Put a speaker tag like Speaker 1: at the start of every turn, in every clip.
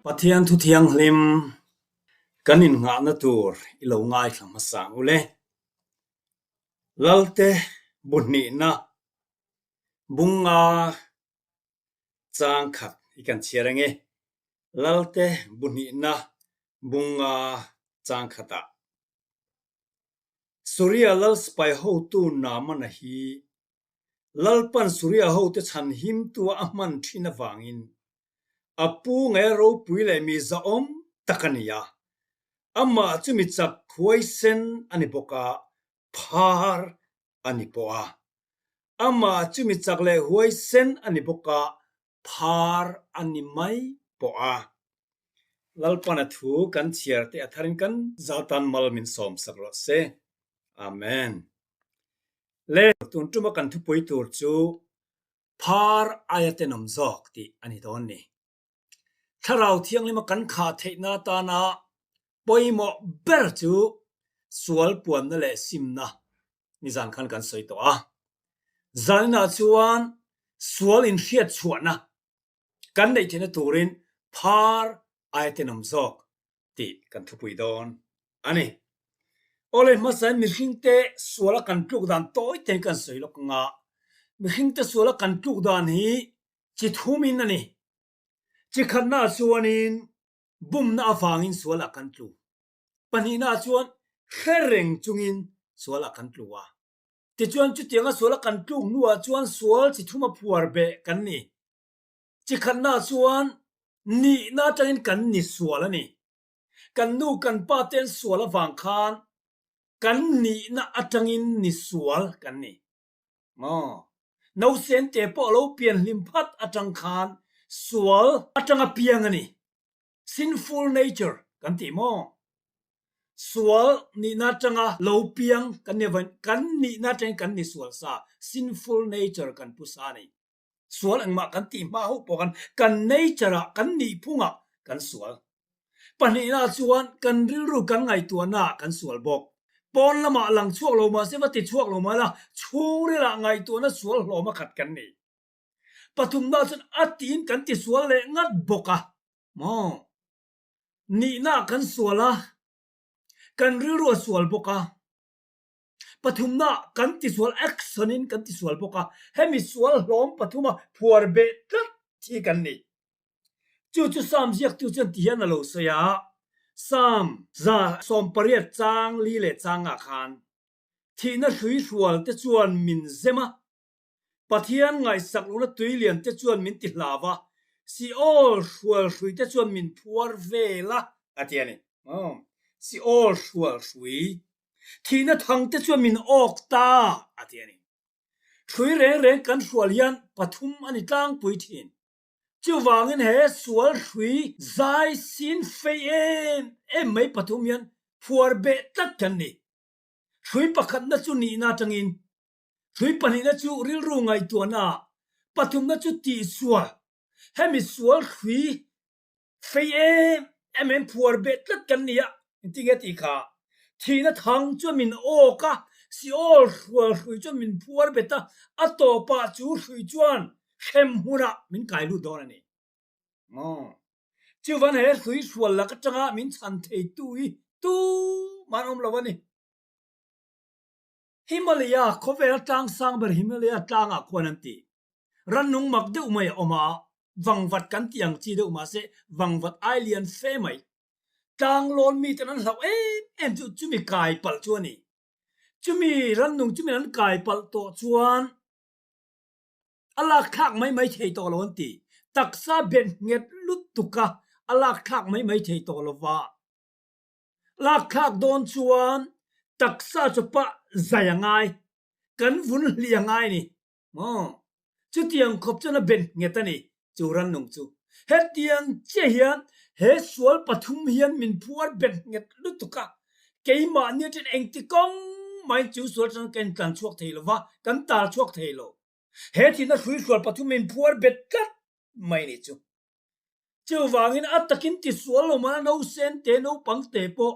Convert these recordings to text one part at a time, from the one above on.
Speaker 1: Pathian thu thiang hlim kanin nga na tur ilo ngai thlang masang ule lalte bunni na bunga chang khat ikan chiarange lalte bunni na bunga chang khata surya lal spai ho tu na man hi lalpan surya ho te chan him tu ahman thina wangin apu nge ro puile mi za om takania ama chumi chak khuaisen ani boka phar ani poa ama chumi chak le huaisen ani boka phar ani mai poa lalpana thu kan chiar te atharin kan zatan mal min som sakro se amen le tun tuma kan thu poi tur chu phar ayatenom zok ti ani don ni tharau thiang lima kan kha theina ta na poimo ber chu sual puan na le simna ni zan khan kan soi to a zalna chuan sual in hiat chuana kan nei thena turin phar aitenom zok ti kan thupui don ani ole masan mi hingte suala kan tluk dan toy ten kan soi lok nga mi hingte suala kan tluk dan hi chi thumin ani chi khanna chuanin bumna awangin suala kan tlu panina chuan khereng chungin suala kan tluwa ti chuan chu tianga suala kan tluk nuwa chuan sual chi thuma phuar be kan ni chi khanna chuan ni na tangin kan ni suala ni kan nu kan pa ten suala wang khan kan ni na atangin ni sual kan ni mo no sen te po lo pian lim phat atang khan sual atanga piang ani sinful nature kan ti mo sual ni na tanga lo piang kan ne van kan ni na tang kan ni sual sa sinful nature kan pusa ni sual ang ma kan ti ma ho po kan nature kan ni punga kan sual panina chuan kan rilru kan ngai tu na kan sual bok pon lama lang chuak lo ma se va ti chuak lo ma la chung ri la ngai tu na sual lo ma khat kan ni pathum na chun atin kan ti sual le ngat boka mo ni na kan suala kan rilru sual boka pathum na kan ti sual actionin kan ti sual boka hemi sual hlom pathuma phuar be tlat thi kan ni chu chu sam ziak tu chen tian alo so ya sam za som pariat chang li le chang a khan thina hlui hrual te chuan min zema pathian ngai sak lu na tuilian te chuan min ti hlawa si all hrual hrui te chuan min phuar vela atiani si all hrual hrui thina thang te chuan min ok ta atiani hrui reng reng kan hrualian pathum ani tlang pui thin chu wangin he sual hrui zai sin fei em mai pathumian phuar be tat kan ni hrui pakhat na chu ni na tangin hrui pani na chu ril ru ngai tu na pathum na chu ti sual hemi sual hrui fei em phuar be tat kan ni ya tinga ti kha thina thang chu min o ka si ol hrui chu min phuar be ta atopa chu hrui chuan khem huna min kai lu don ani chu van he hrui hrual la ka changa min chan thei tu manom lawani Himalaya khovel tang sang ber Himalaya tang a khonanti ranung mak de umai oma wangwat kan tiang chi de uma se wangwat alien fe mai tang lon mi tan hlaw em chu mi kai pal chuani chumi ranung chumi an kai pal to chuan alak khak mai thei to lon ti taksa ben nget lut tuka alak khak mai thei to lova lak khak don chuan taksa chupa zayangai kan vun liangai ni chu tiang khop chana ben ngetani churan nung chu he tiang che hian he sual pathum hian min phuar ben nget lutuka keima ni tin engti kong mai chu sual chan ken kan chuak theilova kan tar chuak theilo he thina hrui sual pathum min phuar bet kat mai ni chu chu wangin atakin ti sual lo ma no sen te no pang te po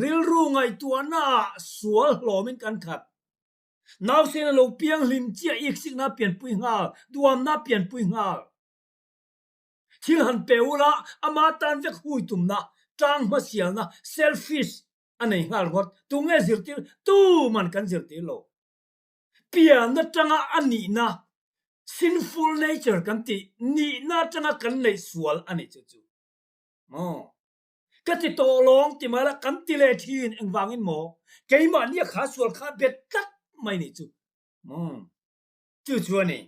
Speaker 1: ril ru ngai tuana sual hlomin kan khat now sen lo piang lim chia ik sik na pian pui ngal duam na pian pui ngal thil han peula ama tan vek hui tumna tang ma sialna selfish anei ngal ngot tu nge zirtir tu man kan zirtir lo pia na tanga ani na sinful nature kan ti ni na tanga kan nei sual ani chu chu mo ka ti to long ti mala kan ti le thin eng wangin mo keima ni kha sual kha bet tat mai ni chu mo chu chu ni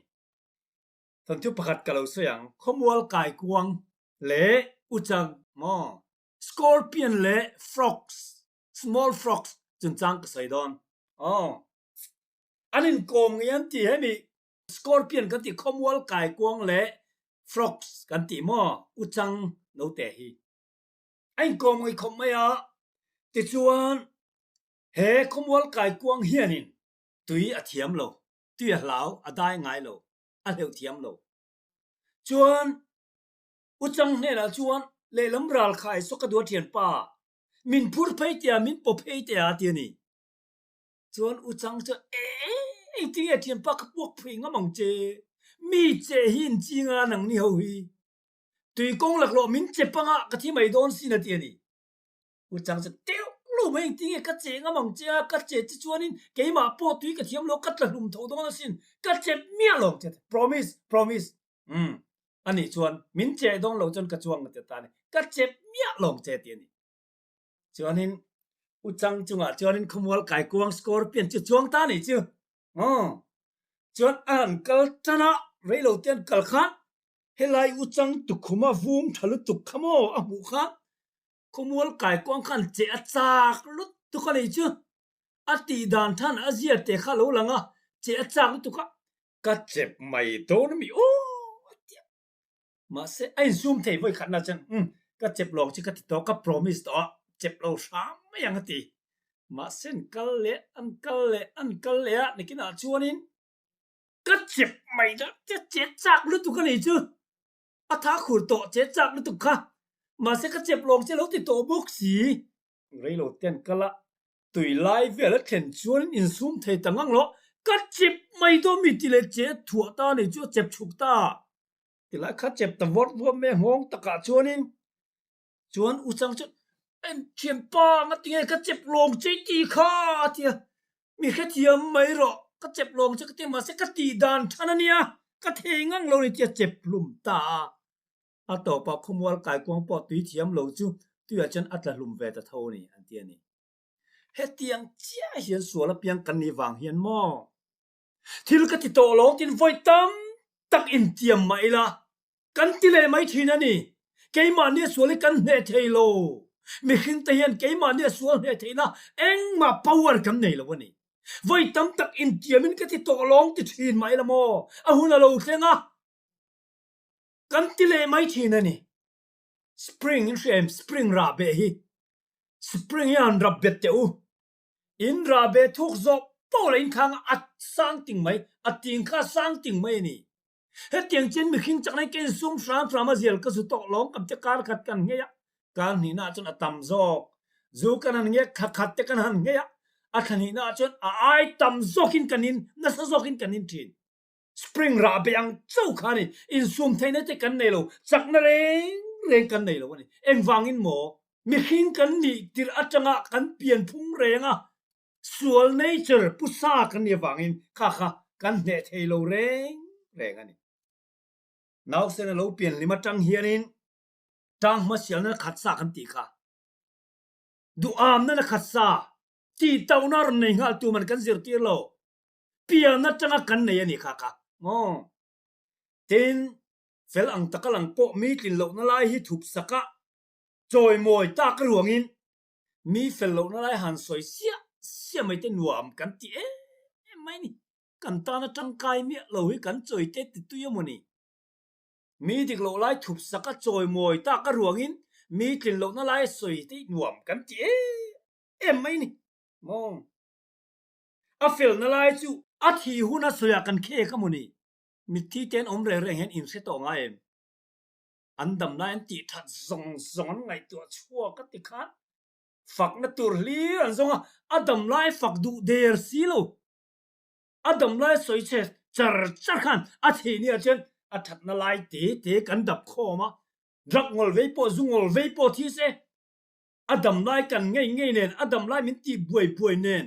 Speaker 1: tan chu pakhat kalau sayang khomwal kai kuang le uchang mo scorpion le frogs small frogs chun chang ka sai don oh anin kom ngian ti hemi scorpion kan ti khomwal kai kuang le frogs kan ti mo uchang no te hi anh kom ngai khom maya ti chuan he khomwal kai kuang hianin tui a thiam lo tui a hlau a dai ngai lo a heu thiam lo chuan uchang ne la chuan le lam ral khai so ka do thian pa min phur phei tia min po phei tia ti ni chuan uchang cha ti a thian pa ka puak phui nga mong che mi che hin chi nga nang ni ho hi tui kong lak lo min che pa nga ka thi mai don sin a ti ni uchang cha teu lu mai ti ka che nga mong che ka che chi chuanin ke ma po tui ka thiam lo ka tla lum tho don sin ka che mia lo che promise ani chuan min che dong lo chon ka chuang te ta ni ka che mia long che ti ni chuanin uchang chunga chuanin khomwal kai kuang scorpion chu chuang ta ni chu chuan an kal chana reilo ten kal khan helai uchang tu khuma vum thalu tu khamo a mu kha khomwal kai kuang khan che a chak lut tu kha nei chu ati dan than azia te kha lo langa che a chak tu kha ka chep mai don mi mà sẽ anh zoom thấy với khả năng chân các chép lòng chỉ các thì đó các promise đó chép lâu sáng mấy yang thì mà sẽ ăn cal lệ này cái nào chua nín các chép mày đó chết chạc luôn tụi cái này chứ à thà khử tổ chết chạc luôn tụi khá mà sẽ các chép lòng chỉ lâu thì tổ bốc gì rồi lâu tiền cái là tùy lại về là thèn chua nín in zoom thấy tăng ngang lo các chép mày đó mình chỉ là chết thua ta này chưa chép chụp ta thì lại khát chẹp tầm vót vô mẹ hong tất cả chuan u chang chút anh thiềm pa ngắt tiếng khát chẹp lòng chơi tì kha thì mi khát thiềm mấy rồi khát chẹp lòng chứ cái tiếng mà sẽ khát tì đàn thằng nia khát thề ngang lâu này thì chẹp lùm ta à tổ pa không muốn cài quang pa tùy thiềm lâu chứ tùy ở chân ắt là lùm về ta thâu này anh tiên này hết tiếng chia hiền sủa là piang cần ni vàng hiền mo thì lúc cái tổ lòng tin voi tâm tak in tiam mai la kan ti le mai thina ni ke ma ne sual kan ne thailo mi khin te hian ke ma ne sual ne theina eng ma power kam nei lo ni voi tam tak in tiam in ka ti to long ti thin mai la mo a hun lo thenga kan ti le mai thina ni spring in shem spring ra be hi spring yan rab bet te u in ra be thuk zo po le in khang at sang ting mai at ting kha sang ting mai ni hết tiếng trên mình khinh chắc này cái sum phram mà diệt cái sự tọ lóng cầm chắc cá khát cần nghe can hina chun atam zo zu kanan nge khat te kan han nge ya a khanina chun ai tam zokin kanin na sa zokin kanin thin spring ra beang chau khani in sum thaina te kan nei lo chak na reng kan nei lo ni eng wangin mo mi khing kan ni tir atanga kan pian phung renga sual nature pusa kan ni wangin kha kan ne thelo reng ani now se na lo pian lima tang hianin tang ma sial na khat sa kan ti kha du am na khat sa ti taunar nei ngal tu man kan zir tir lo pian na tanga kan nei ani kha mo tin fel ang takalang po mi tlin lo na lai hi thup saka choi moi ta ka ruangin mi fel lo na lai han soi sia mai te nuam kan ti mai ni kan ta na tang kai mi lo hi kan choi te ti tu yamoni mi dik lo lai thup saka choi moi ta ka ruangin mi tlin lo na lai soi te nuam kan ti mai ni mo a fel na lai chu a thi huna soya kan khe ka moni mi thi ten om re hen in se to nga em andam na en ti that zong ngai tu chua ka ti khat fak na tur li an zonga adam lai fak du der silo adam lai soi che char khan a thi ni a chen a that na lai te kan dap kho ma รักงอลเวปอซุงอลเวปอที่เสอดัมไล่กันง่ายๆเน้นอดัมไล่มินตีบวยเน้น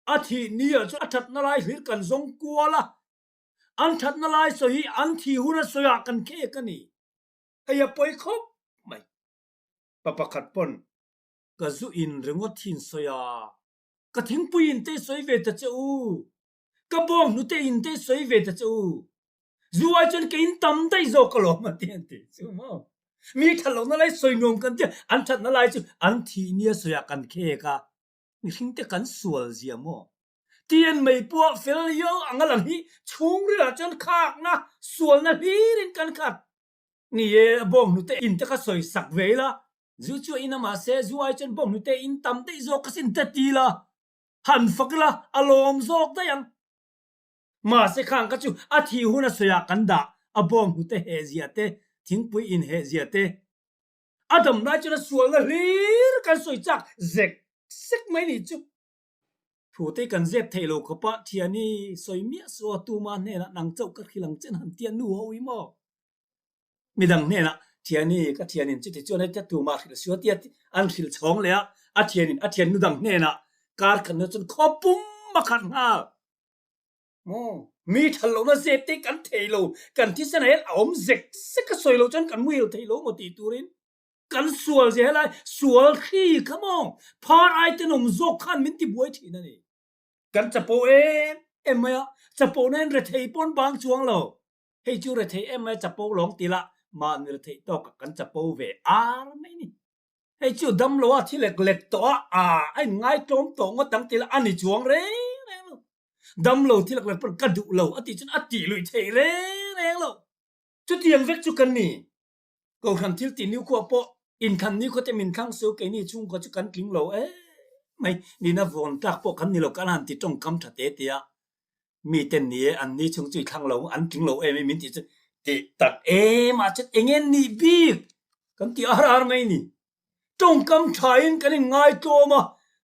Speaker 1: อาทินี้จะอัดนาไล่หิกันซงกัวละอันทัดนาไล่สอยอันที่หุ่นสอยกันเคกันนี่ไอ้ยาปอยคบไม่ปะปะขัดปนก็จูอินเรื่องว่าทินสอยก็ทิ้งปุยอินเตสอยเวทจะอูก็บองนุเตอินเตสอยเวทจะอูจูไอจนกินตั้มได้โจกลอมาเตียนเตจูมั้งมีทะเลนาไล่สอยนงกันเจอันทัดนาไล่จูอันที่นี้สอยกันเคกะมีทิ้งแต่กันสวลเสียมั้งเตียนไม่ปวดเฟลโยอังกฤษนี่ชงเรือจนขาดนะส่วนนั้นฮีรินกันขาดนี่เอบองนุเตอินเตก็สวยสักเวล่ะจู่จู่อินามาเซจู่ไอจนบองนุเตอินตั้มได้โจกสินเตตีละหันฟักละอารมณ์โจกได้ยังมาเสขังก็จู่อาทิหุนะสวยกันดาอบองนุเตเฮเซียเตทิ้งปุยอินเฮเซียเตอดัมได้จนส่วนนั้นฮีรกันสวยจักเซ็กเซ็กไม่นี่จู่ผู้ที่กันเจ็บเทโลกปะเทียนี่สวยเมียสัวตูมาเนี่ยนะนางเจ้าก็ขี้หลังเจนหันเตียนนัววิมอมีดังเนี่ยนะเทียนี่ก็เทียนินจุดที่จวนให้เจ้าตูมาขี้สัวเตียอันขี้ช่องเลยอะอาเทียนนูดังเนี่ยนะการขันจนขอปุ่มมาขันหาโอ้มีทะลุมาเจ็บที่กันเทโลกันที่เสนออมเซ็กสักสวยโลจนกันมือเทโลหมดตีตูรินกันสัวเสียอะไรสัวขี้ขโมงพาไอเตนมโจขันมินติบวยทีนั่นเองกันจะโปเอ็มไหมอ่ะจะโปนั่นเรทปนบางช่วงเราให้จูเรทเอ็มไหมจะโปหลงตีละมาเรทตอกกันจะโปเวอาร์ไม่นี่ให้จูดำโลที่เล็กตัวไอ้ง่ายตรงตัวงดตั้งตีละอันนี้ช่วงเร่งดำโลที่เล็กเป็นกระดูโลอติจนอติลุยเทเร่งโลจุดยังเวกจุกันนี่ก็คันทิลตีนิ้วขวบโปอินคันนี้ก็จะมีข้างเสือไก่นี่ชุ่งก็จะกันกิงโลไม่นี่นะวนจากพวกคันนี้เราการันตีตรงคำถัดเตียมีเต็นนี้อันนี้ชงจุยข้างเราอันกิงเราไม่มินติจะติตัดมาจัดเองนี่บีกกันที่อาร์ไม่นี่ตรงคำถ่ายกันง่ายตัวมา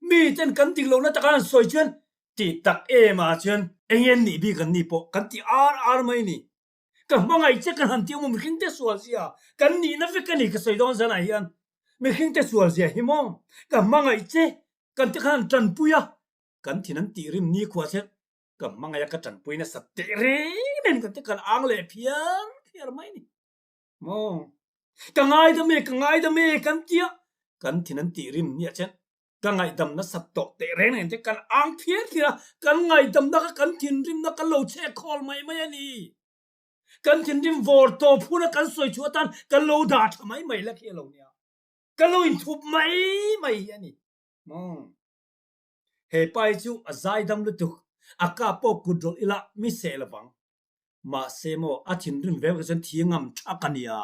Speaker 1: มีเต็นกันที่เราน่าจะการสวยเช่นติตัดมาเช่นเองนี่บีกันนี่ปกันที่อาร์ไม่นี่กันบางไอ้เจ้ากันหันที่มันคิดแต่สวยเสียกันนี่นะฟิกันนี่ก็สวยดอนซะไหนยันไม่คิดแต่สวยเสียหิมงกันบางไอ้เจ้ากันที่ขันจันปุยกันที่นั้นตีริมนี่ขวาเช็ดกันมังไงกันจันปุยนะสัตตีริมกันที่กันอ่างเล่เพียร์ไม่นี่มองกันไงดำเมกันเตี้ยกันที่นั้นตีริมเนี่ยเช่นกันไงดำนะสัตโตเตเรนเห็นที่กันอ่างเพียร์ที่ละกันไงดำนักกันทินริมนักกันโลเชคอลไม่นี่กันทินริมวอร์โตพูดกันสวยชัวตันกันโลดาทำไมไม่ละเคียโลเนี่ยกันโลอินทุบไม่ยันนี่มองเฮไปจูอาใจดำลุตุกอากาปกกุดรอิละมิเซลวังมาเซโมอาทินริมเวกจันทีงามชักกันยา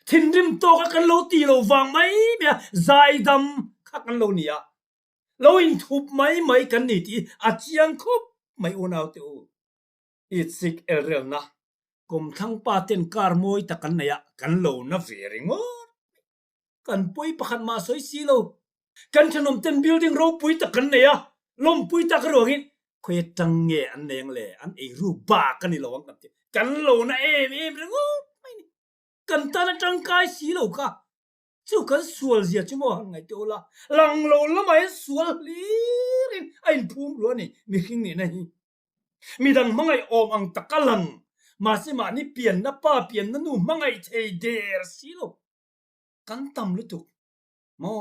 Speaker 1: ทินริมโตกันโลตีโลวังไม่เบียใจดำขักันโลเนียโลอินทุบไม่กันนี่ที่อาเจียงคุบไม่อุณเอาเตอูอิสิกเอเรลนะกุมทั้งปาเต็นการมวยตะกันเนี่ยกันโลนะเวริงอกันปุยประคันมาสวยสีโลกันขนมเต็มบิลดิ้งเราปุยตะกันเนี่ยลมปุยตะกระโดดคุยจังเงอันเองเลยอันไอรูบ้ากันนี่เราวังกันเถอะกันโลนะเอ็มเรื่องไม่นี่กันตานะจังกายสีโลกะจู่กันสวลเสียชั่วโมงไงตัวละหลังโลละไม่สวลลีรินไอ้พุ่มล้วนนี่มีขิงนี่นะฮีมีดังมังไออมอังตะกะลังมาสิมานี่เปลี่ยนนะป้าเปลี่ยนนะหนูมังไอเทเดอร์สีโลกันตำลุตุกมอ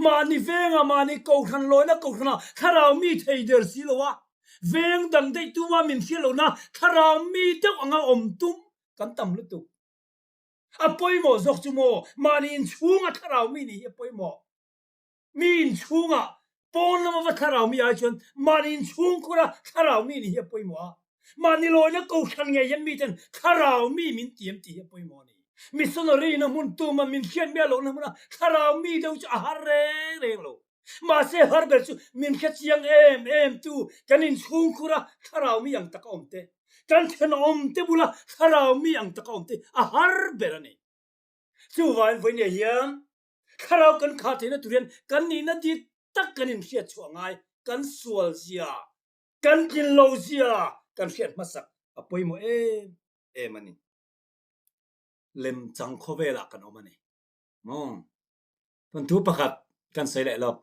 Speaker 1: มานี่เวงมานี่กูขันลอยนะกูขันถ้าเรามีเทเดอร์สิละวะเวงดังได้ตัวว่ามินเสียแล้วนะถ้าเรามีเจ้าอ่างอมตุ้มกันตำลุตุอ่ะปอยหมอจกจุโมมานี่ชูงอ่ะถ้าเรามีนี่ปอยหมอมีชูงอ่ะปอนละมาว่าถ้าเรามีอาชวนมานี่ชูงคุระถ้าเรามีนี่ปอยหมอมานี่ลอยนะกูขันไงยันมีจันถ้าเรามีมินเตียมตีปอยหมอนี่มิสโนรีนะมุนตูมันมินเขียนเบียลงนะมันถ้าเรามีเดี๋ยวจะหาเร่งโลมาเสียฮาร์เบอร์ซูมินแค่เชียงเอ็มตูกันอินชุงคุระถ้าเรามีอย่างตะกอมเตกันเชนอมเตบุระถ้าเรามีอย่างตะกอมเตฮาร์เบอร์นี่สู้วันนี้ยังถ้าเรากันขาดที่นั่นทุเรียนกันนี่นั่นที่ตักกันอินเขียนช่วงไงกันสวลเสียกันกินโลเสียกันเขียนมาสักอภัยโมมันนี่ lem chang khovela kan omani mong pan thu pakhat kan sei le lok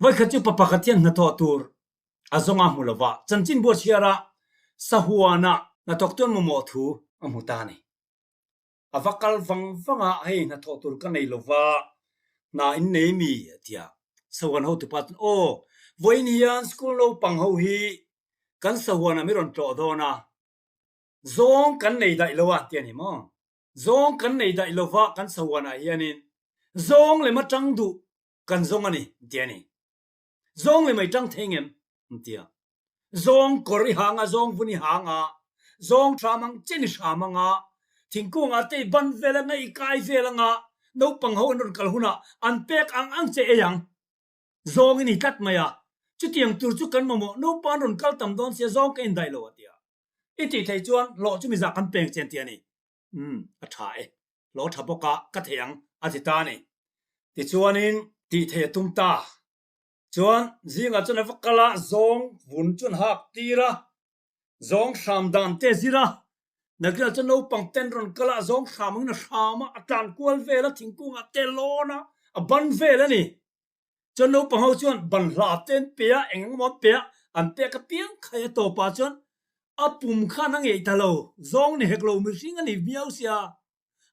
Speaker 1: vai khachu papakhathian na to tur azonga mulova chanchin bo chiara sahuana na tokton mo thu amutani avakal vanga hei na to tur kan nei lova na in nei mi tia sawan ho tu pat o voin hian school lo pang ho hi kan sawana mi ron to do na zong kan nei dai lowa tia ni mo zong kan nei dai lova kan sawana hianin zong le ma chang du kan zong ani tia ni zong le mai chang thengem tia zong kori hanga zong vuni hanga zong tramang cheni shamanga thingkung ate ban vela ngai kai vela nga no pang ho non kal huna an pek ang che eyang zong ni tat maya chu tiang tur chu kan momo no pan ron kal tam don se zong kain dai lo atia iti thai chuan lo chu mi za kan peng chen tia ni a tha e lo tha boka ka theyang a ti ta ni ti chuanin ti the tum ta chuan zinga chuna vakala zong vun chun hak tira zong sham dan te zira nakil chu no pang ten ron kala zong shamang na shama atan kwal vela thingkung a te lona a ban vela ni cho no pang ho chuan ban hla ten pia eng mo pia an pe ka piang khai to pa chuan a pum khan ang ei talo zong ni heklo mi sing ani miau sia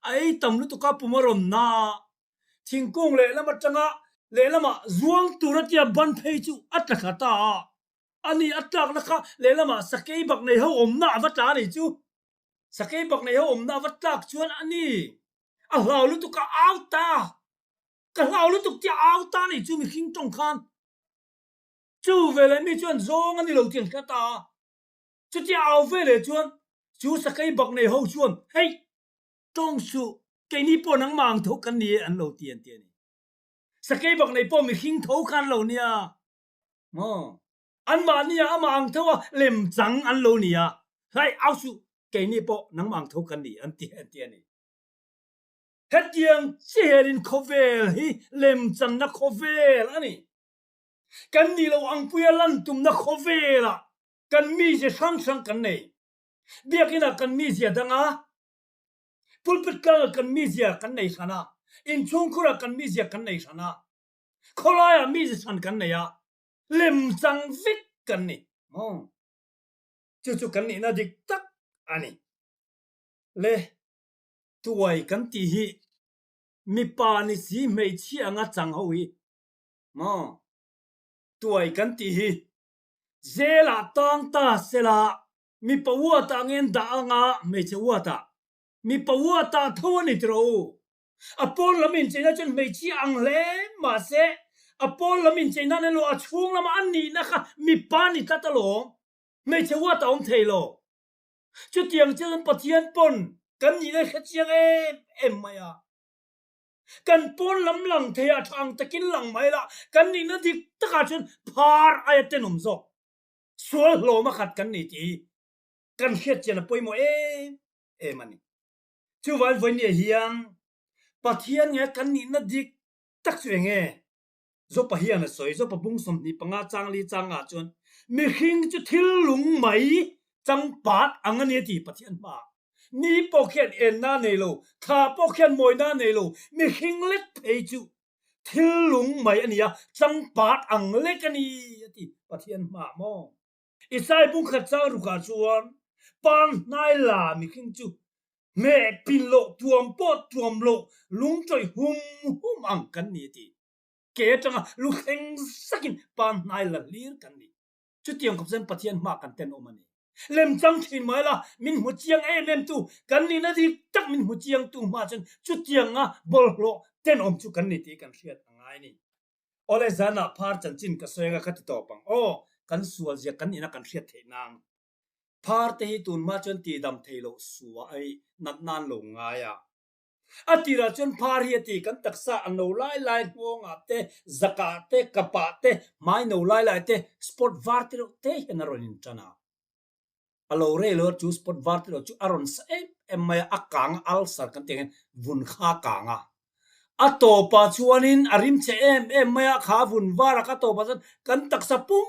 Speaker 1: ai tam lu to ka pumarom na thingkung le lama changa le lama zuang turatia ban phei chu ataka ta ani atak na kha le lama sakei bak nei ho om na avata ni chu sakei bak nei ho om na avatak chuan ani a hlau lu to ka auta ka hlau lu to tia auta ni chu mi khing tong khan chu vele mi chuan zong ani lo tiang ka ta chu tia au vele chuan chu sakei bak nei ho chuan hei tong su ke ni po nang mang tho kan ni an lo tian tian sakei bak nei po mi khing tho khan lo nia mo an ma nia ama ang tho lem chang an lo nia hai au su ke ni po nang mang tho kan ni an ti ni hetiang cherin khovel hi lem chan na khovel ani kan ni lo ang puya lan tum na khovela kan mi je sang kan nei biakina kan mi je danga pulpit kan mi je kan nei sana in chung khura kan mi je kan nei sana kholaya mi je san kan nei ya lem chang vik kan ni chu kan ni na dik tak ani le tuai kan ti hi mi pa ni si mei chi anga chang ho hi tuai kan ti hi zela tang ta sela mi pawa ta ngen da anga me che wa ta mi pawa ta thoni tro apol lamin chena chen mei chi ang le ma se apol lamin chena ne lo achung lam an ni na kha mi pa ni ta lo me che wa ta om thei lo chu tiang chen pathian pon kan ni le khachiang em maya kan pon lam lang thea thang takin lang mai la kan ni na dik taka chun phar ayaten umzo sual lo ma khat kan ni ti kan khet chen poi mo mani chu wal voi ni hiang pathian nge kan ni na dik tak chue nge zo pa hian na soi zo pa bung som ni panga chang li changa chun mi hing chu thil lung mai chang pat angani ti pathian ma ni pokhen en na nei lo tha pokhen moi na nei lo mi hing let phei chu thil lung mai ania chang pat ang le kani ti pathian ma mo isai bung khat cha ru ka chuan pan nai la mi hing chu me pin lo tuam pot tuam lo lung choi hum ang kan ni ti ke changa lu kheng sakin pan nai la lir kan ni chu tiang kap sen pathian ma kan ten omani lem chang thin mai la min hu chiang em tu kan ni na di tak min hu chiang tu ma chen chu tiang a bol lo ten om chu kan ni ti kan hriat angai ni ole zana phar chan chin ka soenga khat to pang kan sual je kan ina kan hriat the nang phar te hi tun ma chen ti dam theilo suwa ai nat nan lo nga ya atira chen phar hi ti kan taksa anno lai ngong ate zakate kapate mai no lai te sport var te henaronin chana alo re lo chu sport vart lo chu aron sa em mai akang al sar kan teng vun kha kanga ato pa chuanin arim che em mai kha vun wara ka to pa kan tak sa pum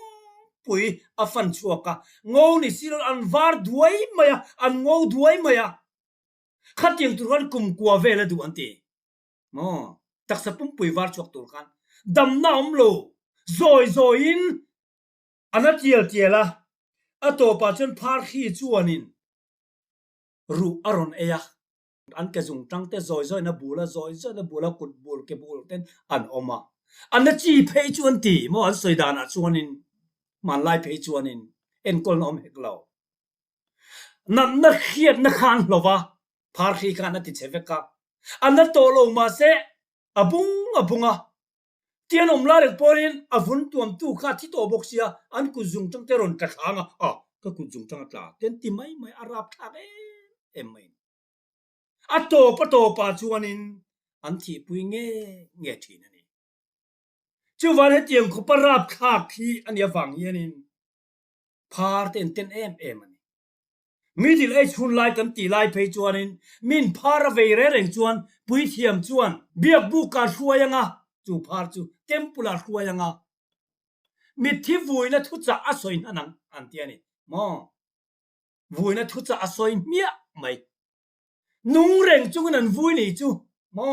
Speaker 1: pui afan chuaka ngo ni silol an var duai maya an ngo duai maya khát tiếng tu kan kum qua về là đủ anh ti mo tak sa pum pui war chuak tur kan dam na lo rồi in anat tiela a to pa chen phar khi chuanin ru aron eya an ke zung tang te zoi na bula kut bul ke bul ten an oma an chi phei chuan ti mo an soidan a chuanin man lai phei chuanin en kol nom heklo nan na khiat na khan lova phar khi kan ati cheveka an to lo ma se abunga tian la rek porin avun tuam tu kha thi to boxia an ku zung tang te ron ka thanga ka ku zung tang tla ten ti mai arab tha em mai to pa chuanin an thi pui nge thi na ni chu van he tiang khu parap kha khi an ya wang yanin phar ten em ani middle age hun lai kan ti lai phei chuanin min phar ve re reng chuan pui thiam chuan biak bu ka hruayanga chu phar chu tempula hruayanga mi thi vuina thu cha asoi nanang an tiani mo vuina thu cha asoi mia mai nung reng chung nan vui ni chu mo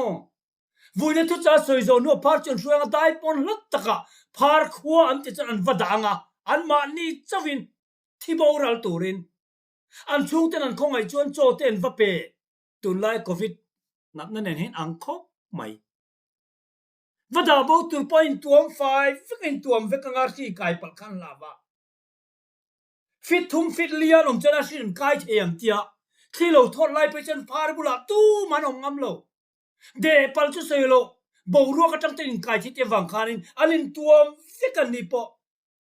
Speaker 1: vui na thu cha soi zo no par chon hruanga dai pon lat taka par khua an ti chan an vadanga an ma ni chawin thi boral turin an chung ten an khongai chuan cho ten va pe tun lai covid nat na nen hin ang khop mai vada bo tu point 5 fikin tuam vekangar si kai pal khan lava fit thum fit lian om chana sin kai thiam tia thilo thot lai pe chen par bula tu manom ngam lo de pal chu selo bo ro ka tang tin kai chi te wang khanin alin tuam fikan ni po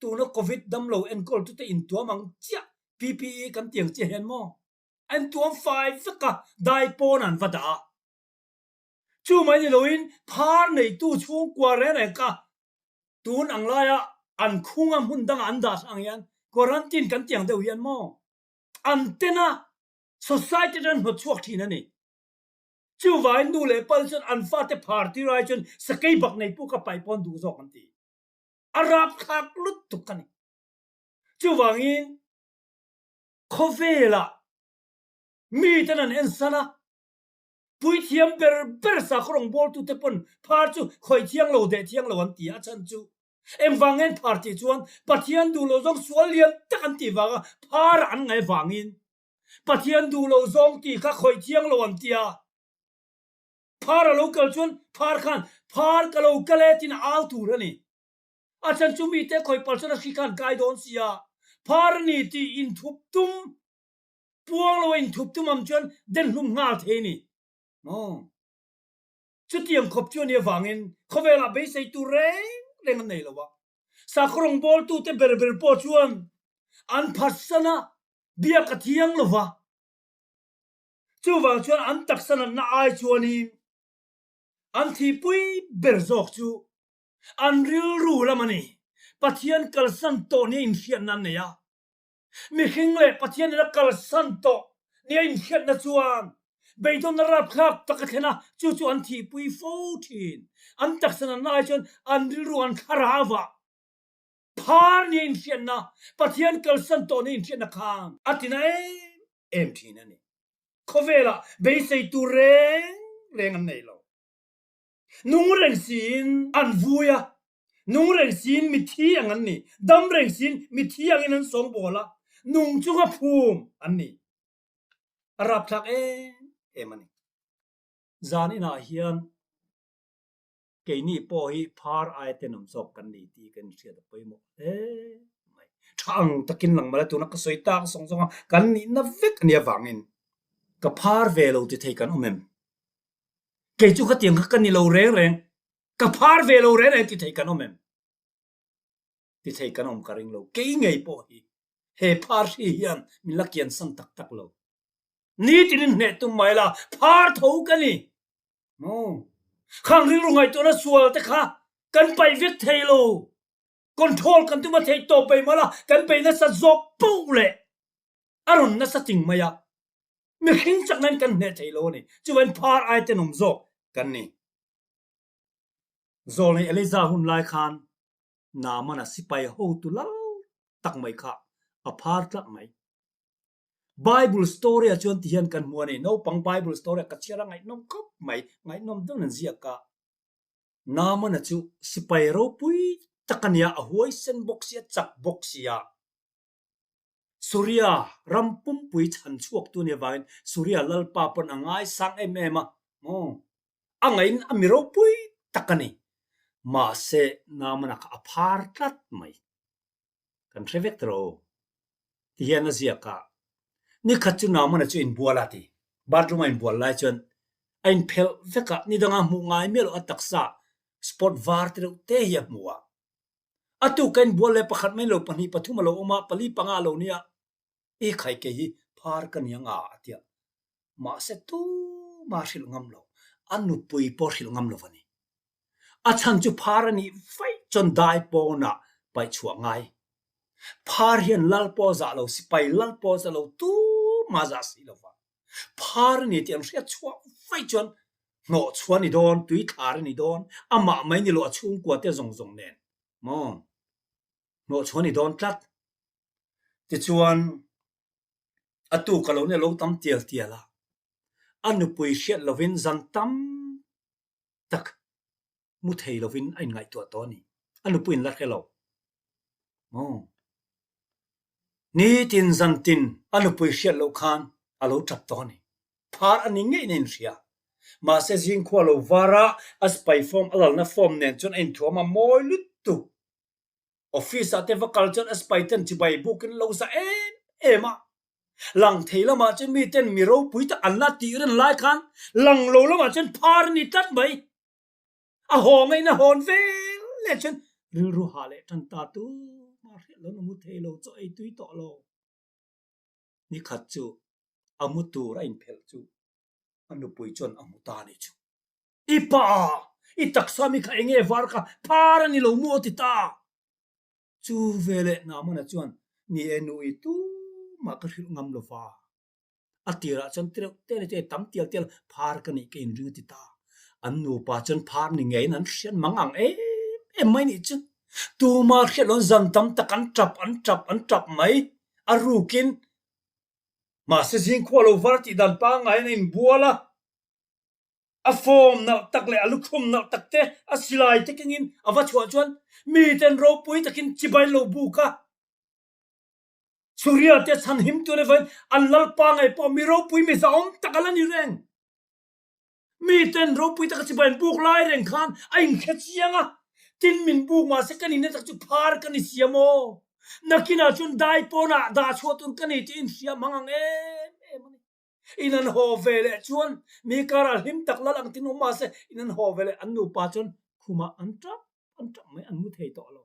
Speaker 1: tu no covid dam lo en kol tu te in tuam ang chia ppe kan tiang che hen mo an tuam 5 fika dai pon an vada chu mai ni loin par nei tu chung kwa re ka tun ang la ya an khunga mun dang an da sang yan quarantine kan tiang de yan mo antena society dan ho chuak thi na ni chu vai nu le pal chen an fa te party rai chen sakai bak nei pu ka pai pon du zo kan ti arab khak lut tu kan chu wangin khovela mi tan an ensana pui thiam ber sa khrong bol tu te pon par chu khoi thiang lo de thiang lo an ti a chan chu em wangen party chuan pathian du lo zong sualian takan ti waga par an ngai wangin pathian du lo zong ti kha khoi thiang lo an tia par lo kal chuan par khan par ka lo kale tin al tu rani a chan chu mi te khoi pal chana khi khan kai don sia par ni ti in thup tum puang lo in thup tum am chuan den lum ngal the ni mo chu tiam khop chu ni wangin khowela be sei tu reng nei lo wa sa khrong bol tu te ber po chuan an phasana bia ka thiang lo wa chu wang chuan an taksana na ai chuani an thi pui ber zok chu an ril ru lamani pathian kalsan to ni in hian nan ne ya mi hingle pathian na kalsan to ni in hian na chuan beidon na rap khap takathena chu an thi pui 14 an taksana na ai chuan an ril ru an kharawa par ni in hian na pathian kalsan to ni in hian na khang atina em thina ni khovela be sei tu reng an nei lo nung reng sin an vuya nung reng sin mi thi ang an ni dam reng sin mi thi ang in an song bola nung chunga phum an ni arab thak em ani zan ina hian ke ni po hi par ai tenom sok kan ni ti kan sia da poimo mai thang takin lang mala tu na ka soita song kan ni na vek ni awangin ka par velo ti thei kan omem ke chu kha tiang kha kan ni lo reng ka par velo re ti thei kan omem ti thei kan om karing lo ke ngei po hi he par hi hian min lakian san tak lo ni tin ne tu mai la par tho kan ni mo khang ri ru ngai to na sual te kha kan pai vek thei lo control kan tu ma thei to pai mala kan pai na sa zok pu le aron na sa ting maya mi khing chak nan kan ne thei lo ni chuan par ai te nom zok kan ni zol ni eliza hun lai khan na mana sipai ho tu la tak mai kha a par tak mai Bible story a chuan tian kan mua ni no pang Bible story ka chira ngai nom khop mai ngai nom dong nan zia ka na man chu sipai ro pui takania a huai sen boxia chak boxia Surya rampum pui chan chuak tu ne vain Surya lal pa pon angai sang em mo angain amiro pui takani ma se na man ka aphar tlat mai kan trevek tro tian na zia ka ni khachu na man chu in buala ti bathroom in bual lai chon ein phel veka ni danga mu ngai mel ataksa sport var te ya muwa atu kan bual le pakhat mai lo pani pathum lo oma pali panga lo nia e khai ke hi phar kan yanga atia ma se tu ma shil ngam lo anu pui por shil ngam lo wani a chan chu phar ani fai chon dai po na pai chuwa ngai phar hian lal po za lo sipai lal po za lo tu ma za si lo wa phar ni tiang ria chuwa fai chon no chuan ni don tui thar ni don ama mai ni lo chung kwa te zong zong nen mo no chuan ni don tlat ti chuan atu kalo ne lo tam tial tiala anu pui hriat lovin zan tam tak mu thei lovin ai ngai to ni anu puin lat khelo mo ni tin zan tin anu pui hriat lo khan alo tap to ni phar ani nge nen ria ma se jing khwa lo wara as pai form alal na form nen chon en thoma moi lut tu office ate va culture as pai ten chi bai bukin lo sa ema lang theila ma chen mi ten mi ro pui ta anna ti ren lai khan lang lo ma chen phar ni tat bai a ho ngai na hon ve le chen ru ha le tan ta tu ma re lo mu thelo cho ai tui to lo ni khat chu amu tu ra in phel chu anu pui chon amu ta ni chu ipa I taksa mi kha enge var ka phar ni lo mu ti ta chu vele na mana chuan ni enu I tu ma ka hil ngam lo fa atira chan te tam tial phar ka ni ke in ring ti ta annu pa chan phar ni ngei nan hrian mangang mai ni chu tu ma khelon zan tam ta kan trap mai arukin ma se jing khwalo var ti dan pa ngai in buala a form na takle alukhum na takte asilai tekingin awa chwa chuan mi ten ro pui takin chibai lo buka Surya te chan him tu ne vai anlal pa ngai po mi ro pui mi zaom takala ni reng mi ten ro pui tak chibai buk lai reng khan ain khachianga tin min buk ma se kani ne tak chu phar kani siamo nakina chun dai po na da chotun kani tin sia mangang inan ho vele chuan mi kara him tak lalang tin ma se inan ho vele annu pa chun khuma anta mai anmu thei to lo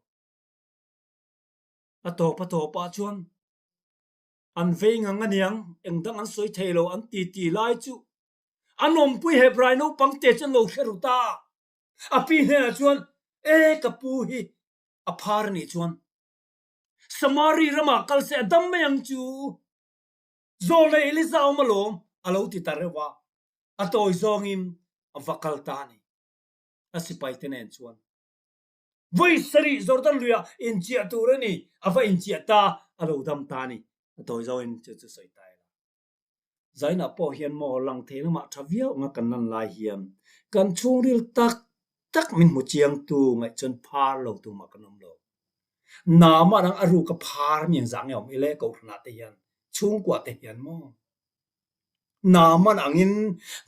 Speaker 1: ato pa chuan an veinga nganiang engdang an soi thelo an ti lai chu anom pui hebrai no pangte chen lo kheruta api he chuan kapu hi aphar ni chuan samari rama kal se dam mayang chu zole elisa omalom alo ti tarewa atoi zongim avakal tani asipai tenen chuan voi sari jordan luya in chia turani ava in chia ta alo dam tani atoi zoin chu soi tai la zaina po hian mo lang thel ma thavia nga kan nan lai hiam kan churil tak min mu chiang tu ngai chon phar lo tu ma kanom lo na ma rang aru ka phar min zang yom ile ko na te hian chung kwa te hian mo na man angin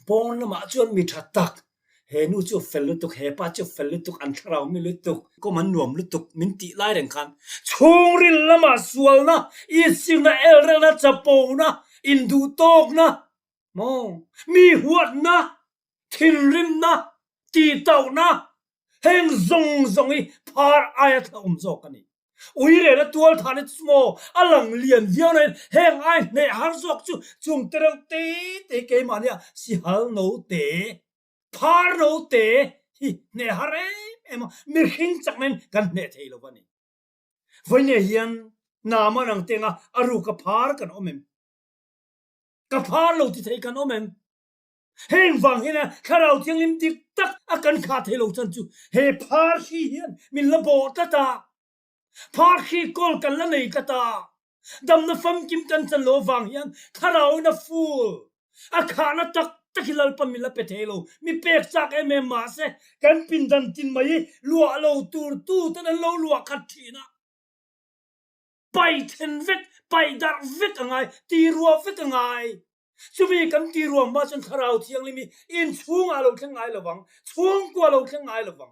Speaker 1: pon ma chuan mi tha tak he nu chu fel tuk he pa chu fel tuk an thrau mi lutuk ko man nuam lutuk min ti lai reng khan chungril lama sual na I sing na el re na chapo na indu tok na mo mi huat na thin rim na ti tau na heng zong I phar ayat zo kani uire na tual thane smo alang lian vione heng ai ne har zok chu chung terang te ke mania si hal no te phar no te hi ne hare em mi hing chakmen kan ne theilo bani voine hian na manang tenga aru ka phar kan omem ka phar lo ti thei kan omem heng wang hina kharau thiang lim tik tak akan kha theilo chan chu he phar hi hian min la bo ta phar khi kol kan la nei ka ta ดำนะฟัมกิมกันจันโลวังยันคาราวนะฟูลอาคานะตักตะกิลลปมิลเปเทโลมีเป็กจากเอเมมาเซกันปินดันตินมายีลัวโลตูตูตันโลลัวขัดทีนะไปเทนเวกไปดาร์เวกไงตีรัวเวกไงช่วยกันตีรัวมาจนคาราวเทียงลิมีอินช่วงอาโลทั้งไงระวังช่วงกว่าโลทั้งไงระวัง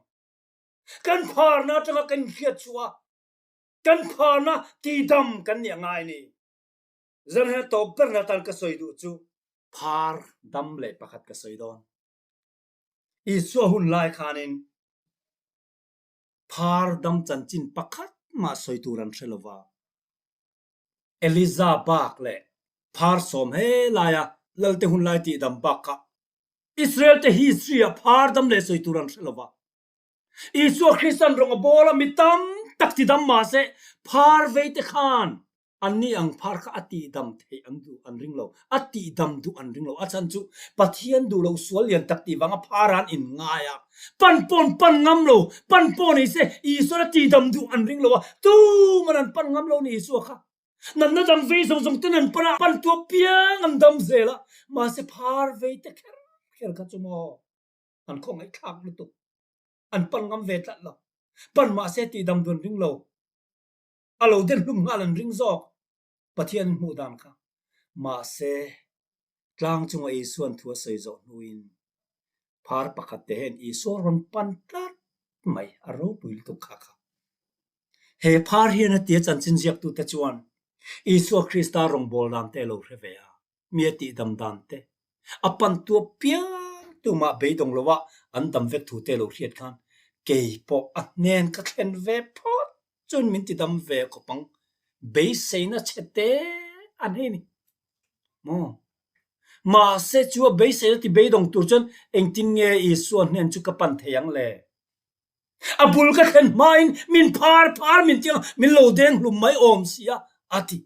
Speaker 1: กันพาร์นาจังกันเขียดชัวกันพาร์นาตีดำกันยังไงนี่จันเฮตอบเปอร์นาตันก็สวยดูจูพาร์ดำเลยประคัดก็สวยดอนอีสัวหุ่นลายคานินพาร์ดำจันจินประคัดมาสวยตูรันเชลวาเอลิซาบักเลยพาร์สมเฮลายาลลเตหุ่นลายตีดำบักกะอิสราเอลเตฮิสเรียพาร์ดำเลยสวยตูรันเชลวาอีสัวคริสตันรงบอลมิตัมตักติดำมาเซพาร์เวทขานอันนี้อังพาร์คอติดำเทอันดูอันริงโลอติดำดูอันริงโลอาจารย์จูปัทยันดูโลสวลยันตักติวังพารันอินง่ายปันปนปันงำโลปันปนนี่เซอีสัวติดำดูอันริงโลวะตู้มันปันงำโลนี่สัวค่ะนั่นนั่นดำเวสงตันปันปันตัวเปียงอันดำเซละมาเซพาร์เวทแค่กันจุโมอันคงไอ้ข้างลุตุอันปันงำเวทละปันมาเซติดำดูริงโลอาโลเดนลุ่มงาลันริงซอกปะเทียนมูดามค่ะมาเซกลางจงไอส่วนทัวใส่จอนุอินพาร์ปะคัดเตเห็นอีส่วนปันตัดไม่อารมณ์ปุยตุกค่ะเฮพาร์เฮียนเตียจันจินเจียกตุตะจวนอีส่วนคริสตารงบอลดานเตโลเรเวียมีติดำดานเตอปันตัวเปียตัวมาเบยดงลวะอันดำเวกทูเตโลเรียดกันเกยปออันเนนกัดเห็นเวพอจนมินติดำเวกปังเบสเซนะเชเตอันนี้นี่มอมาเซจัวเบสเซที่เบยดงตัวจนเองติงเงอีส่วนเนนจุกปันเทียงเลยอบุลก็เห็นมาอินมินพาร์มินเทียงมินโลเดงลุมไม่อมเสียอาทิ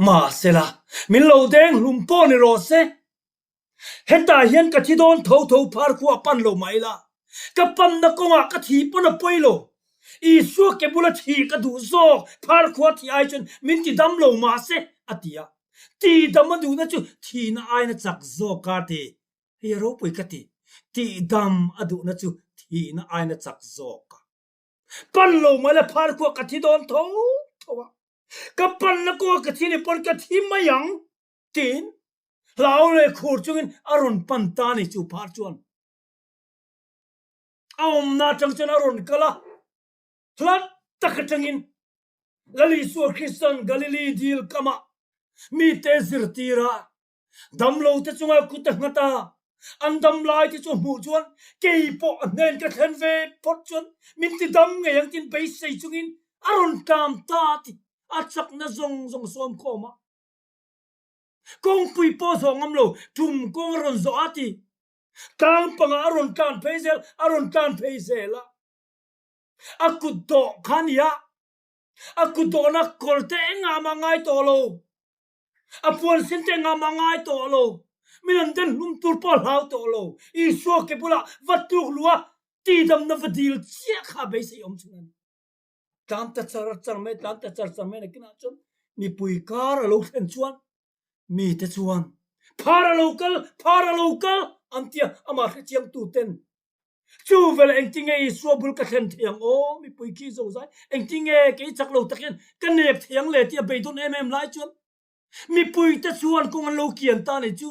Speaker 1: มาเซละมินโลเดงลุมปอนิโรเซเห็นตาเห็นกะที่โดนเท่าพาร์คัวปันโลไม่ละกับปันนักกงกะที่ปนป่วยโลอีสัวเก็บบุลทีกระดูโซพาร์ควาที่ไอจนมินติดำโลมาเซอติยาตีดำมาดูนะจูทีน่าไอนะจักโซกาเตเฮียรู้ปุยกติตีดำอดูนะจูทีน่าไอนะจักโซกาปันโลมาเลยพาร์ควากะที่โดนทัวกับปันนักกงกะที่นี่ปนกะที่ไม่ยังตีนลาวเลยขูดจุงินอารมณ์ปันตานี่จูพาร์จวนเอาหน้าจังจนอารมณ์กะละพลัดตะกจังอินลลิสัวคริสตันกาลิลีดีลกามามีเตซิรตีระดำโลตะจงอากุตะงตาอันดำลายที่จงหูจวนเกยปอเนนกะเทนเวปอจวนมินติดำไงยังตินไปใส่จุงินอารมณ์ตามตาติอาจักนะซงสวมโคมากงปุยปอสองอำโลทุมกงอารมณ์โซอาติกางปังอารมณ์การเพเซลอารมณ์การเพเซละ aku do khania aku do na kolte nga mangai tolo apuan sinte nga mangai tolo minan den lum tur pol hau tolo I so ke pula vatur lua ti dam na vadil chia kha be se om chunan tanta char me na kina chon mi pui kar lo khen chuan mi te chuan para local antia ama chiam tu ten chu vel eng tinge I so bul ka khen thiang o mi pui ki zo zai eng tinge ke chak lo takin kan nek thiang le tia beidun lai chuan mi pui te chuan kong an lo kian ta ni chu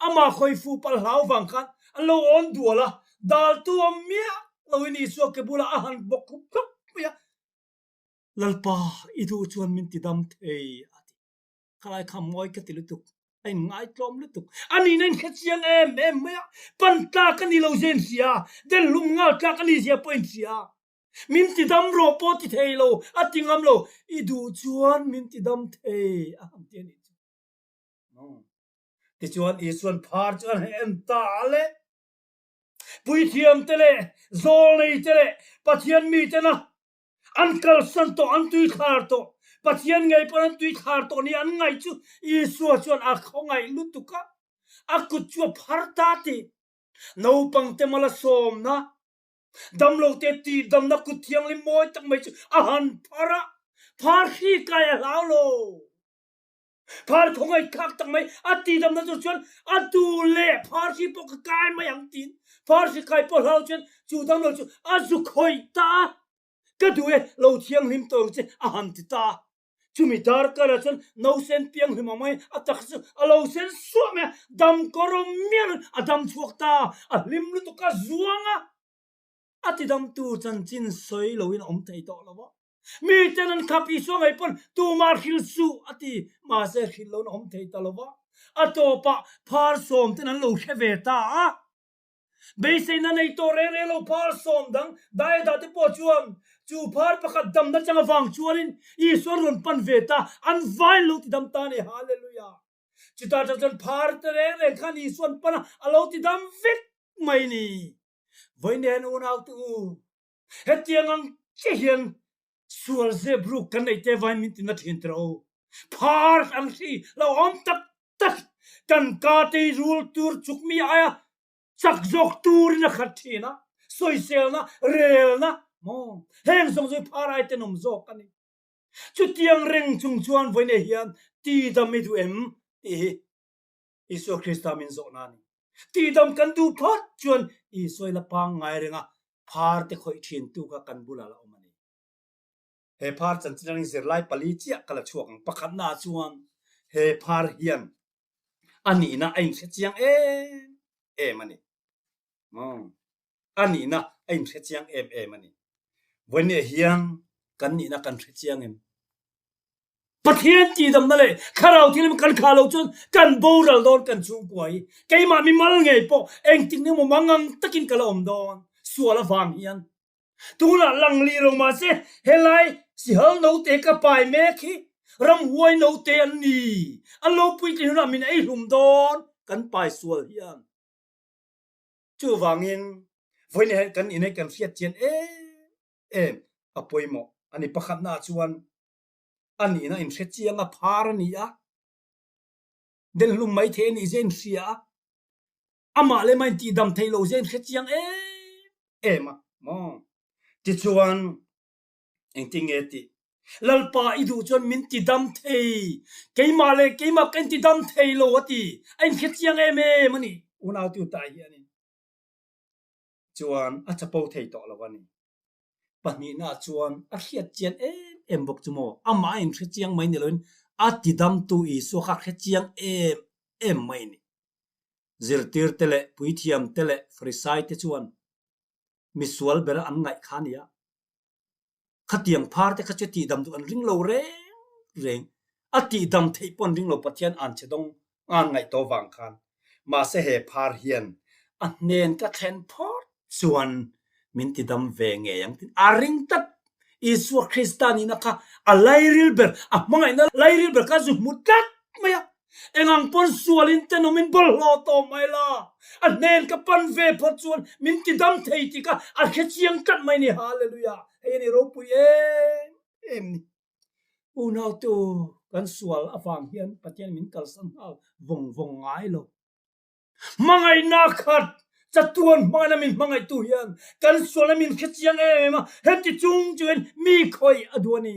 Speaker 1: ama khoi fu pal hlau wang khan an lo on duala dal tu mia lo ni so ke bula a han bok khup ya lalpa idu chuan min ti dam thei ati khalai kham moi ka tilutuk ai ngai tlom lutuk ani nen khachiang em maya pan ta kan ni lo zen sia den lum ngal ta kan ni sia point sia min ti dam ro po ti thei lo atingam lo idu chuan min ti dam thei a ham ti ni no ti chuan I chuan phar chuan em ta le pui thiam tele zol nei tele pathian mi tena ankal santo antui khar to pathian ngai pan tui khar to ni an ngai chu I suwa chuan a khongai lutuka aku chu pharta ti no pang te mala som na dam lo te ti dam na ku thiang li moi tak mai chu a han phara phar khi kai lao lo phar không ai khác tang mai ati dam na chuan atu le phar khi po kai mai ang tin phar khi kai po lao chuan chu dam lo chu azu khoi ta ka duwe lo thiang lim tong che a ham ti ta chumi dar kara chuan no sen piang hima mai atak chu alo sen su me dam korom mian adam chuak ta a lim lu to ka zuanga ati dam tu chan chin soi lo in om thei to lo mi tenan khapi so ngai pon tu mar khil su ati ma se khil lo om thei ta lo atopa phar som tenan lo kheve ta be se na nei to re lo phar som dang dai da te po chuan chu phar pakhat dam na changa wang chuanin I sor ron pan ve ta an vai lo ti dam ta ne hallelujah chita chan phar te re khan I son pan alo ti dam vek mai ni voi nen un out tu hetiang ang che hian sual ze bru kan nei te vai min tin na thin tro phar ang si lo om tak tak kan ka te rul tur chuk mi aya sak jok tur na khathina soi sel na rel na mo heng song zoi phar ai te nom jok ani chu tiang reng chung chuan voi ne hian ti da mi du em ti Isu Krista min zo na ni ti dam kan du phat chuan I soi la pang ngai renga phar te khoi thin tu ka kan bula la omani he phar chan chan zir lai pali chia kala chuak pakhat na chuan he phar hian ani na ain se chiang mani ani na ain se chiang mani vone hiang kan ni na kan se chiang em pathian ti dam na le kharau thilim kan khalo chun kan boral don kan chung puai keima mi mal ngei po eng ting ne mo mangang takin kala om don suala wang hian tula langli ro ma se helai si hal no te ka pai me khi ram huai no te an ni alo pui ti na min ei hum don kan pai sual hian chu wangin voine kan ine kan fiat chen apoi mo ani pakhat na chuan ani na in chiang a phar ni a den lum mai the ni zen sia ama le mai ti dam thailo zen chiang ma mo ti chuan engting eti lalpa idu chuan min ti dam thei keima le keima kan ti dam thei lo ati ain chiang mani una tu ta hian chuan a chapo thei to lawani pani na chuan a khiat chen em bok chumo ama in chiang mai ni loin a ti dam tu I so kha chiang em mai ni zirtir tele puithiam tele frisai te chuan misual bera an ngai khania khatiang phar te khache ti dam tu an ring lo reng a ti dam thei pon ring lo pathian an chedong an ngai to wang khan ma se he phar hian a nen ka thlen phor chuan min ti dam ve nge yang tin a ring tat Isu Kristani na ka a lairil ber a mangai na lairil ber ka zu mutat maya engang pon sualin te no min bol lo to mai la a nen ka pan ve phot chuan min ti dam thei ti ka a khechiang kat mai ni hallelujah hey ni ro pu em ni una to kan sual awang hian pathian min kal san hal vong ngai lo mangai na khat chatuan mana min mangai tu hian kan sual min khechiang ma heti chung chuan mi khoi aduani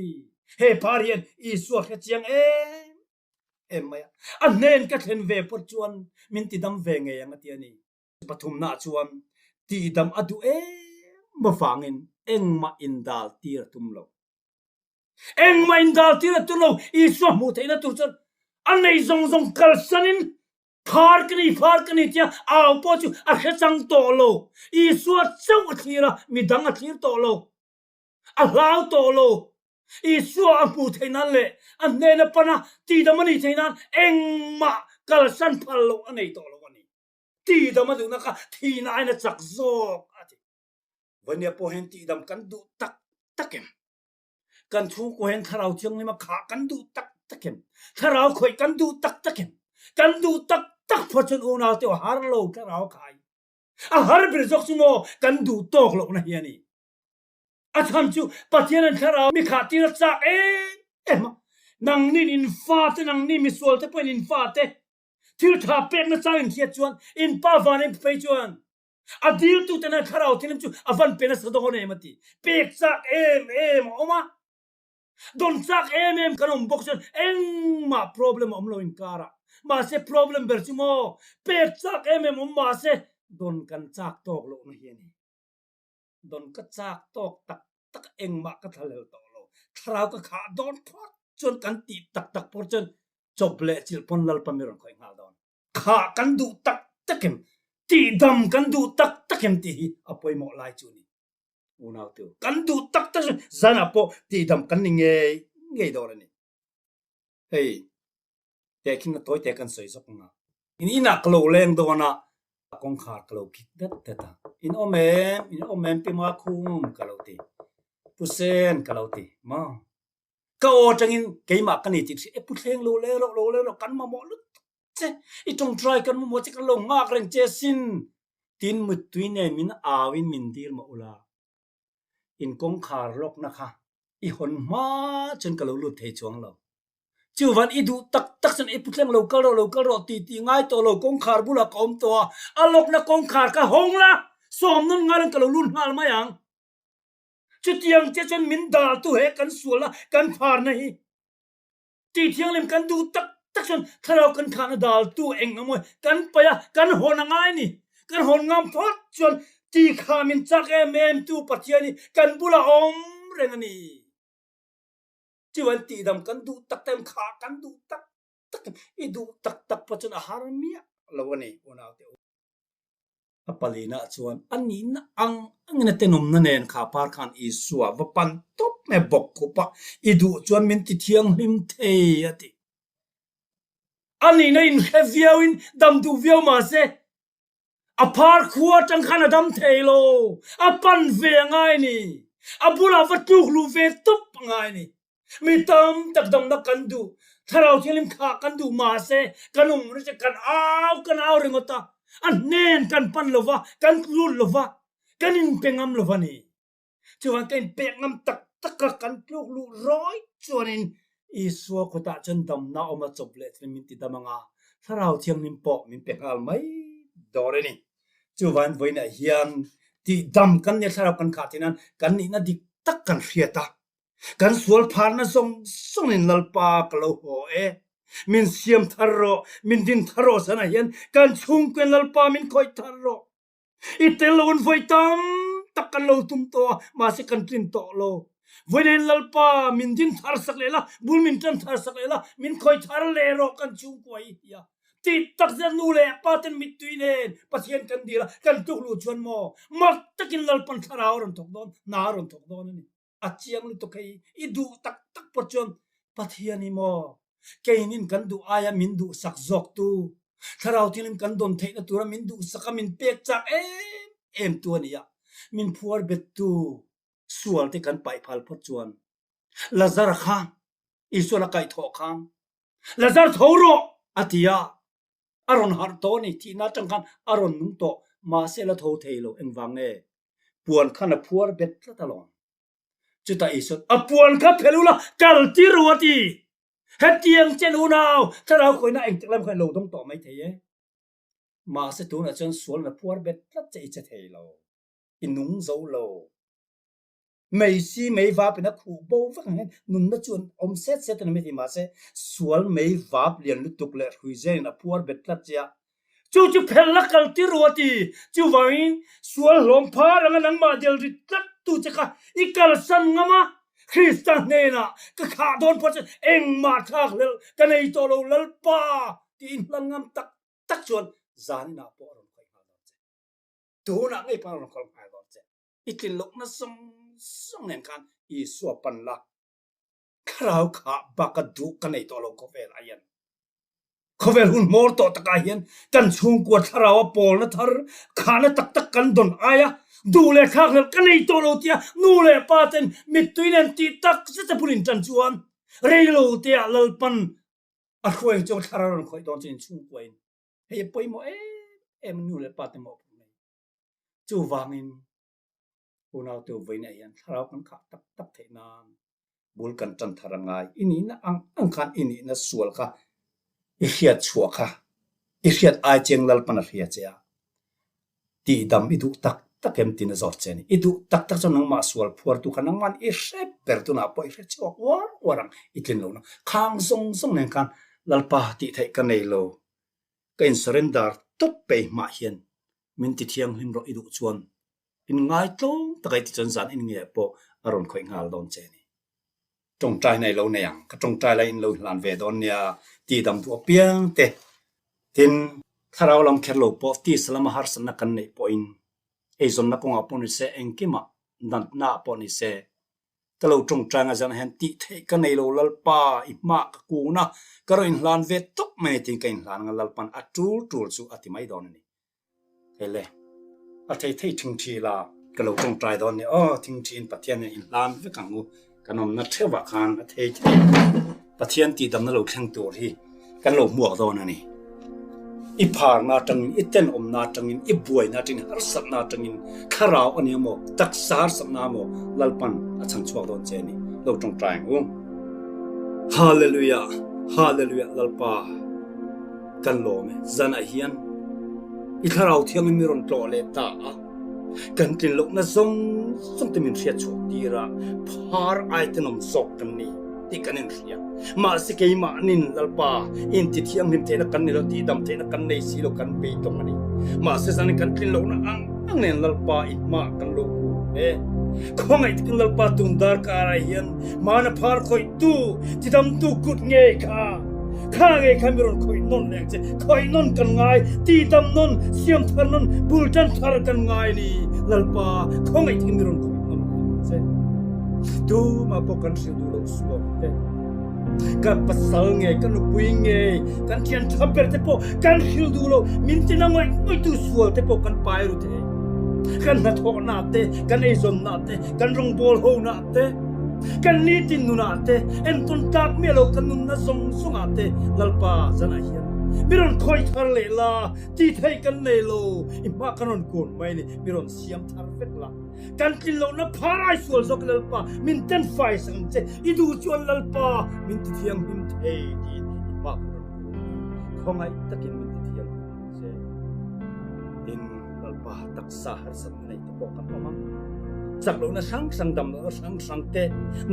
Speaker 1: he parian Isu khechiang maya anen ka thlen ve pot chuan min ti dam ve nge yang ati ani pathum na chuan ti dam adu ma fangin engma indal tir tumlo engma indal tir tumlo Isu mu theina tur chuan anei zong kal sanin phar kani tia aw po chu a khachang to lo Isu chau athira mi dang athir to lo a lau to lo Isu amu thainan le anena pana ti damani thainan engma kal san phalo anei to lo ani ti damadu na ka thina ina chak zok ati vania po hen ti dam kan du tak takem kan thu ko hen tharau chiang ni ma kha kan du tak takem tharau khoi kan du tak takem kan du tak tak phachun una te har lo tharau khai a har bir jok sumo kan du tok lo na hiani atham chu pathian kharau mi khatir cha ema nang nin in fa te nang ni mi sol te point in fa te thil tha pek na chang in thiat chuan in pa van in pe chuan adil tu te na kharau thilim chu avan pe na sadong ne mati pek cha em oma don sak kanom boxen eng ma problem om lo in kara ma se problem bersimo pe sak ma se don kan sak tok lo na hiani don ka sak tok tak eng ma ka thalel to lo thrau ka kha don phot chon kan ti tak por chon choble chil pon lal pamiron khoi ngal don kha kan du takem ti dam kan du takem ti apoi mo lai chu ni unau tu kan du tak zana po ti dam kan ni nge do ni hey te kin na toy te kan soi sok nga in ina klo leng do na kong kha klo kit dat ta in omem pi ma khum kalo ti pusen kalo ti ma ka o changin keima kan ni ti e pu thleng lo le kan ma mo lu che I tong try kan mo che kan lo ngak reng che sin tin mut tuine min awin min dir ma ula in kong khar lok na kha I hon ma chen kalo lu the chuang lo chu van I du tak san I putleng local ro ti ngai to lo kong khar bula kom to alok na kong khar ka hong la som nun ngal kalo lun hal ma yang chu tiang che chen min da tu he kan suala kan phar na hi ti thiang lem kan du tak san tharau kan khana dal tu eng amoi kan paya kan hon ngai ni kan hon ngam phot chon ti kha min chak em tu pathiani kan bula om reng ani chiwan ti dam kan du tak tem kha kan du tak I du tak pachon harmia lawani una te apalina chuan anin angna tenom na nen kha par khan I suwa va pan top me bok ko pa I du chuan min ti thiang hlim thei ati ani na in heviawin dam du viau ma se apar khuwa tang khana dam thei lo apan ve ngai ni abula va tuk lu ve top ngai ni mi tam tak dam na kan du tharau thilim kha kan du ma se kanum ri che kan aw ringota an nen kan pan lova kan lul lova kanin pengam lova ni chuan kan pengam tak kan tluk lu roi chuanin I suwa ko ta chen dam na oma chople min ti damanga tharau thiam nim po min pengal mai dore ni chuan voina hian ti dam kan ne tharau kan kha tinan kan ni na dik tak kan hriata kan sual phar na song in lalpa kalo ho min siam tharro min din tharro sana hian kan chung kwen lalpa min khoi tharro itelon voitam tak kan lo tum to ma se kan trin to lo voinen lalpa min din thar sak lela bul min tan thar sak lela min khoi thar le ro kan chung koi ya ti tak jan nu le paten mit tuinen pathian kan dira kan tuk lu chuan mo mak takin lalpan tharau ron tok don na ron tok don ni achiang lu to kai I du tak pachon pathiani mo keinin kan du aya min du sak zok tu tharau tilim kan don theina tura min du saka min pek chak em tu ania min phuar bet tu sual te kan pai phal phot chuan lazar kha isona kai tho khang lazar thoro atia aron har to ni thi na tang kan aron nung to ma se la tho theilo engwange puan khana phuar bet la talon chuta isot apuan kha phelula kal ti ruati hetiang chen unau tharau khoina eng tlam khai lo dong to mai theye ma se tu na chen sual na phuar bet la che che theilo inung zo lo mei si mei va pe na khu bo va hen nun na chun om set na me ti ma se sual mei va lian lu tuk le hui zen na phuar bet la chia chu phel la kal ti ruati chu wain sual lom pha rang nang ma del ri tat tu che kha ikal san ngama Christian nena ka kha don po eng ma thak lel ka nei to lo lal pa tin langam tak chuan zan na po ron kai ha do che tu na ngai pa ron kol hai do che itin lok na song nen kan I suwa pan la kharau kha ba ka du ka nei to lo ko vel ayan khovel hun mor to taka hian kan chung ko tharawa pol na thar khana tak kan don aya dule khak le kanei to lo tia nu le paten mit tuinen ti tak se purin chan chuan reilo tia lalpan a khoi cho thararon khoi don chin chung koin he poimo em nu le paten mo chu wangin unau tu veina hian tharau kan kha tak theina bul kan chan tharangai ini na ang khan ini na sual kha I hiat chua kha I hiat ai cheng lal pan a hiat cha ti dam I du tak takem tin zor chen idu tak tak chon nang ma sual phuar tu khanang man i shep per tu na poi hre chok war warang itlin lo na khang song song nen kan lalpa ti thai kan nei lo kain surrender top pe ma hian min ti thiang him ro idu chuan in ngai tlong takai ti chon zan in nge po aron khoi ngal don che ni trong trai nei lo neyang ka trong trai la in lo lan ve don nia ti dam tu piang te tin tharau lam kher lo po ti salama har san na kan nei po in ei zon na pong apon se engkima nan na pon se talo trong trai nga jan han ti thei kan nei lo lalpa i ma ka ku na ka ro in lan ve tok mai tin kain lan nga lalpan atul tul su atimai don ni hele a thei thei thing thi la ka lo trong trai don ni thing thin pathian in lan ve kangu kanom na thewa khan a thei pathian ti dam na lo khang tur hi kan lo muak don ani i phar na tang i ten om na tang in i buai na tin har sat na tang in kharao ani mo tak sar sam na mo lalpan a chang chuak don che ni lo trong trai ngu hallelujah hallelujah lalpa kan lo me zan a hian i kharao thiam mi ron tlo le ta kan tin lo na zong te min ria chok tira phar ai tenom sok kan ni ti kan en ria ma se ke ma nin lalpa in ti thiam nim te na kan ni lo ti dam te na kan nei si lo kan pe tong ani ma se san kan tin lo na ang nen lalpa i ma kan lo ku e khong ai tin lalpa tun dar ka ra hian ma na phar khoi tu ti dam tu kut nge kha nge kamiron khoi non lek che khoi non kan ngai ti dam non siam thar non bultan thar kan ngai ni lalpa khong ai tin miron khoi non che tu ma po kan sil du lo so te ka pasal nge kan pui nge kan thian thamper te po kan sil du lo min tin ngoi oi tu sual te po kan pai ru te kan na tho na te kan ei zon na te kan rong bol ho na te kan ni tin nu na te en tun tak me lo kan nun na song song ate lalpa zana hian miron khoi thar le la ti thai kan nei lo i ma kanon kun mai ni miron siam thar vet la kan tin lo na pharai sual zok lalpa min ten fai sang che i du chuan lalpa min ti thiam him thei ti i ma kanon khongai takin min ti thiam che tin lalpa taksa har san nei to ko kan ma sak lo na sang dam lo sang te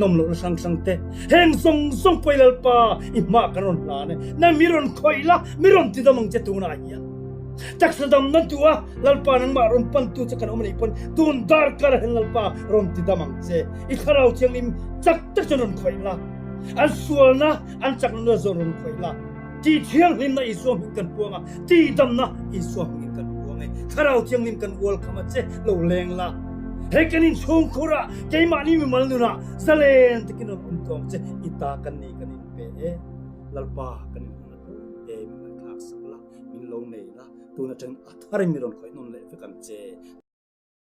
Speaker 1: nom lo sang te heng song poi lalpa i ma kanon la ne na miron khoila miron ti damang che tu na hian tak sadam na tua lalpa nang ma ron pan tu chakan omani pon tun dar kar hen lalpa ron ti damang che i kharau chiang im chak tak chanon khoila an sual na an chak na zoron khoila ti thiang lim na i som kan puanga ti dam na i som kan puanga kharau chiang lim kan wol khama che lo leng la hekenin chung khura kei mani mi malnuna zalen tikin on tong che ita kan ni kanin pe lalpa kanin na ko e mi khak sakla min lo nei la tu na tang athar mi ron khoi non le fe kan che